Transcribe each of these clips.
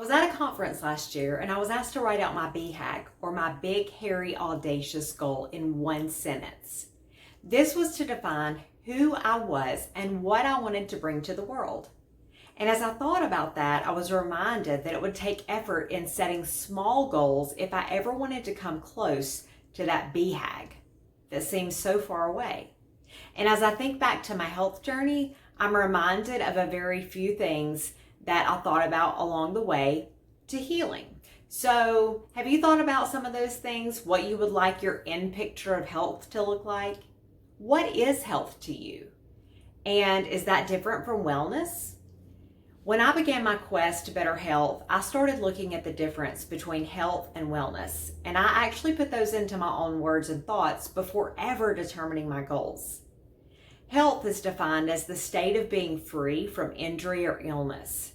I was at a conference last year and I was asked to write out my BHAG, or my big, hairy, audacious goal, in one sentence. This was to define who I was and what I wanted to bring to the world. And as I thought about that, I was reminded that it would take effort in setting small goals if I ever wanted to come close to that BHAG that seems so far away. And as I think back to my health journey, I'm reminded of a very few things that I thought about along the way to healing. So, have you thought about some of those things? What you would like your end picture of health to look like? What is health to you? And is that different from wellness? When I began my quest to better health, I started looking at the difference between health and wellness. And I actually put those into my own words and thoughts before ever determining my goals. Health is defined as the state of being free from injury or illness.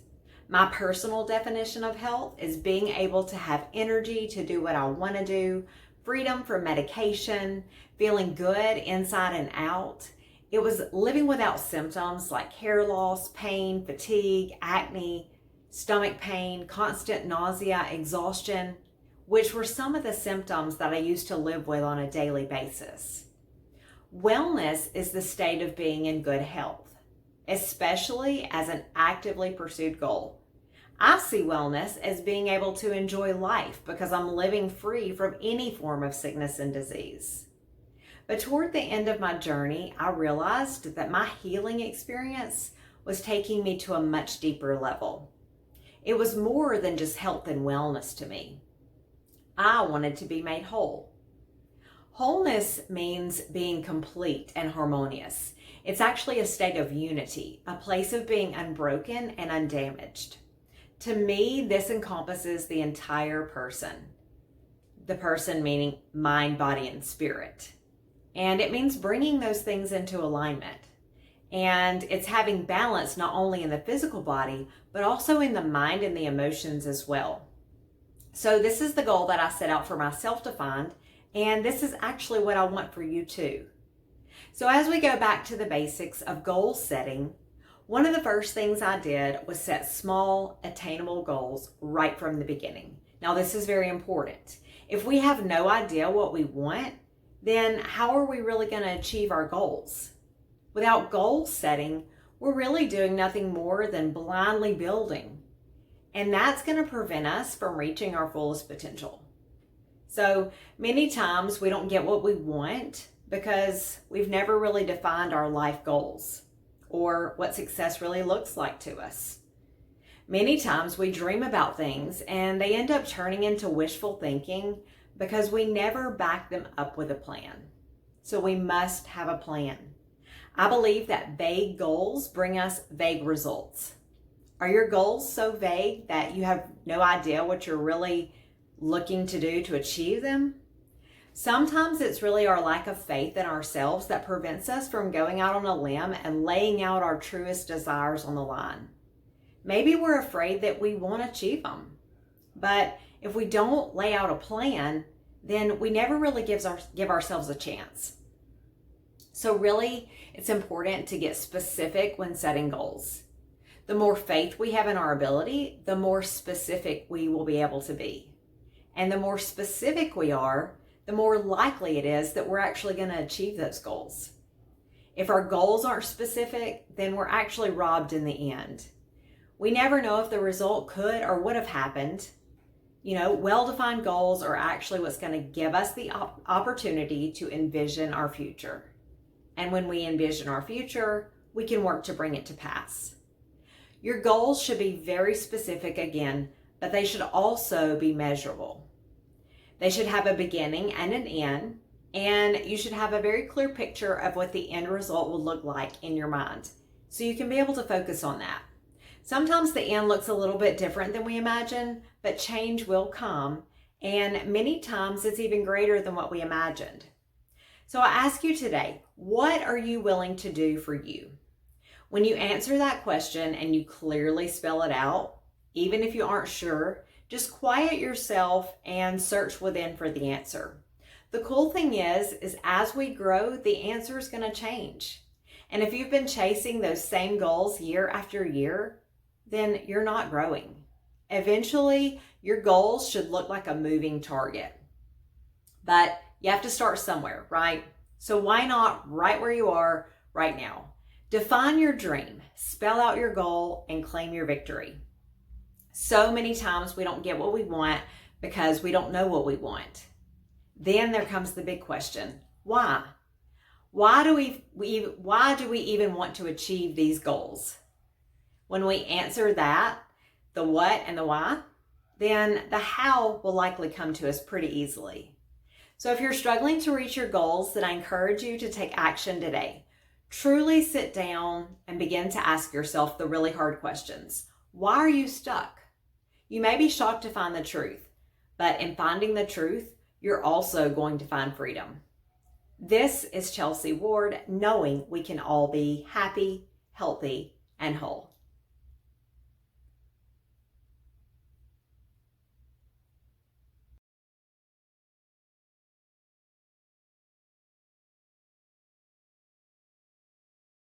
My personal definition of health is being able to have energy to do what I want to do, freedom from medication, feeling good inside and out. It was living without symptoms like hair loss, pain, fatigue, acne, stomach pain, constant nausea, exhaustion, which were some of the symptoms that I used to live with on a daily basis. Wellness is the state of being in good health, especially as an actively pursued goal. I see wellness as being able to enjoy life because I'm living free from any form of sickness and disease. But toward the end of my journey, I realized that my healing experience was taking me to a much deeper level. It was more than just health and wellness to me. I wanted to be made whole. Wholeness means being complete and harmonious. It's actually a state of unity, a place of being unbroken and undamaged. To me, this encompasses the entire person. The person meaning mind, body, and spirit. And it means bringing those things into alignment. And it's having balance not only in the physical body, but also in the mind and the emotions as well. So this is the goal that I set out for myself to find. And this is actually what I want for you too. So as we go back to the basics of goal setting, one of the first things I did was set small, attainable goals right from the beginning. Now this is very important. If we have no idea what we want, then how are we really going to achieve our goals? Without goal setting, we're really doing nothing more than blindly building. And that's going to prevent us from reaching our fullest potential. So many times we don't get what we want because we've never really defined our life goals or what success really looks like to us. Many times we dream about things and they end up turning into wishful thinking because we never back them up with a plan. So we must have a plan. I believe that vague goals bring us vague results. Are your goals so vague that you have no idea what you're really looking to do to achieve them? Sometimes it's really our lack of faith in ourselves that prevents us from going out on a limb and laying out our truest desires on the line. Maybe we're afraid that we won't achieve them. But if we don't lay out a plan, then we never really give ourselves a chance. So really, it's important to get specific when setting goals. The more faith we have in our ability, the more specific we will be able to be. And the more specific we are, the more likely it is that we're actually going to achieve those goals. If our goals aren't specific, then we're actually robbed in the end. We never know if the result could or would have happened. Well-defined goals are actually what's going to give us the opportunity to envision our future. And when we envision our future, we can work to bring it to pass. Your goals should be very specific again, but they should also be measurable. They should have a beginning and an end, and you should have a very clear picture of what the end result will look like in your mind, so you can be able to focus on that. Sometimes the end looks a little bit different than we imagine, but change will come, and many times it's even greater than what we imagined. So I ask you today, what are you willing to do for you? When you answer that question and you clearly spell it out, even if you aren't sure, just quiet yourself and search within for the answer. The cool thing is as we grow, the answer is going to change. And if you've been chasing those same goals year after year, then you're not growing. Eventually, your goals should look like a moving target. But you have to start somewhere, right? So why not right where you are right now? Define your dream, spell out your goal, and claim your victory. So many times we don't get what we want because we don't know what we want. Then there comes the big question, why? Why do we even want to achieve these goals? When we answer that, the what and the why, then the how will likely come to us pretty easily. So if you're struggling to reach your goals, then I encourage you to take action today. Truly sit down and begin to ask yourself the really hard questions. Why are you stuck? You may be shocked to find the truth, but in finding the truth, you're also going to find freedom. This is Chelsea Ward, knowing we can all be happy, healthy, and whole.